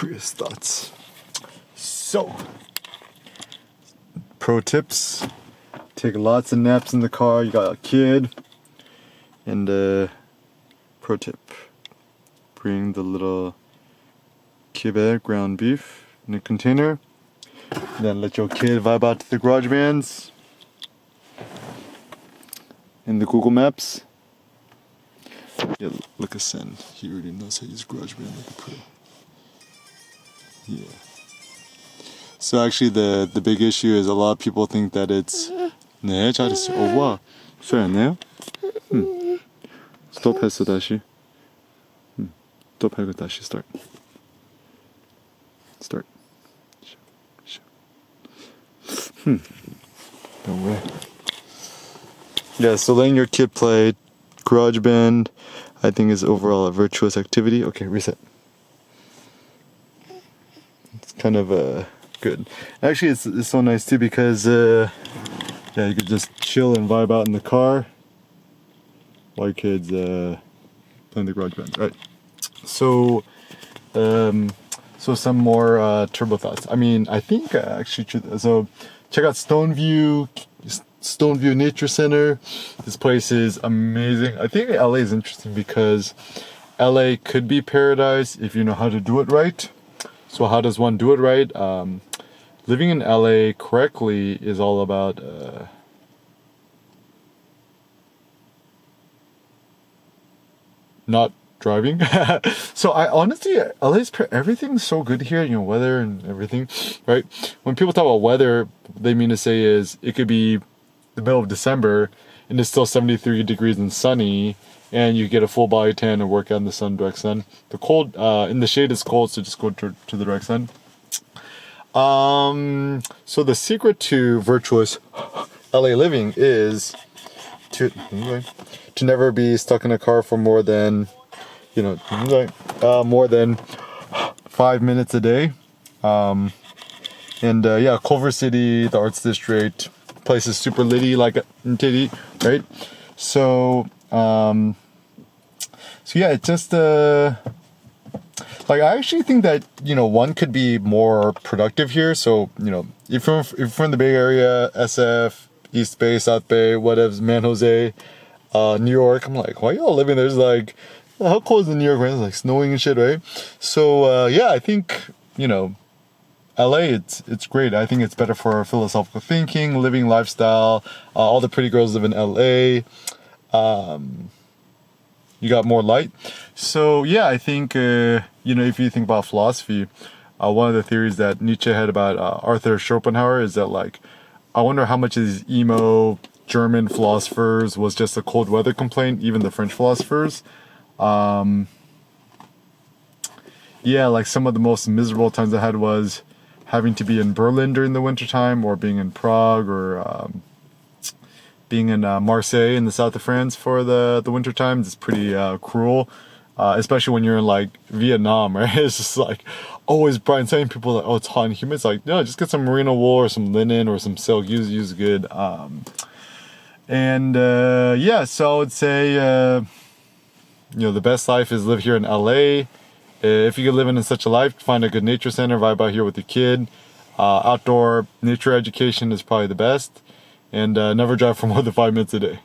Prius thoughts. So, pro tips: take lots of naps in the car. You got a kid, and pro tip: bring the little kibbe ground beef in a container. Then let your kid vibe out to the garage bands in the Google Maps. Yeah, look at Sen. He already knows how to use GarageBand like a pro. Yeah. So actually the big issue is a lot of people think that it's 네, 잘했어. 오, 와. 소리 안 나요? 스톱했어 다시. 스톱하고 다시 start. Start. No way. Yeah, so letting your kid play GarageBand, I think, is overall a virtuous activity. Okay, reset. It's kind of good. Actually, it's so nice too because yeah, you could just chill and vibe out in the car while your kids playing the GarageBand. Right. So, so some more turbo thoughts. I mean, I think actually, so check out Stoneview Nature Center. This place is amazing. I think LA is interesting because LA could be paradise if you know how to do it right. So how does one do it right? Living in LA correctly is all about not driving. So I honestly, LA's everything's so good here, you know, weather and everything, right? When people talk about weather, they mean to say is it could be the middle of December and it's still 73 degrees and sunny, and you get a full body tan and work out in the sun, direct sun. The cold, in the shade is cold, so just go to the direct sun. So the secret to virtuous LA living is to never be stuck in a car for more than, you know, more than 5 minutes a day. And yeah, Culver City, the Arts District, place is super litty, like in Titty, right? So, so yeah, it's just like I actually think that, you know, one could be more productive here. So, you know, if you're from the Bay Area, SF, East Bay, South Bay, whatever, San Jose, New York, I'm like, why y'all living there? It's like, how cold is in New York, right? It's like snowing and shit, right? So yeah, I think, you know, LA, it's great. I think it's better for philosophical thinking, living lifestyle. All the pretty girls live in LA. You got more light. So yeah, I think, you know, if you think about philosophy, one of the theories that Nietzsche had about Arthur Schopenhauer is that, like, I wonder how much of these emo German philosophers was just a cold weather complaint, even the French philosophers. Yeah, like some of the most miserable times I had was having to be in Berlin during the wintertime, or being in Prague, or being in Marseille in the south of France for the winter times. It's pretty cruel, especially when you're in like Vietnam, right? It's just like always bright sunny. People are like, oh, it's hot and humid. It's like, no, just get some merino wool or some linen or some silk. Use good. And yeah, so I would say, you know, the best life is live here in LA. If you could live in such a life, find a good nature center, vibe out here with your kid. Outdoor nature education is probably the best. And never drive for more than 5 minutes a day.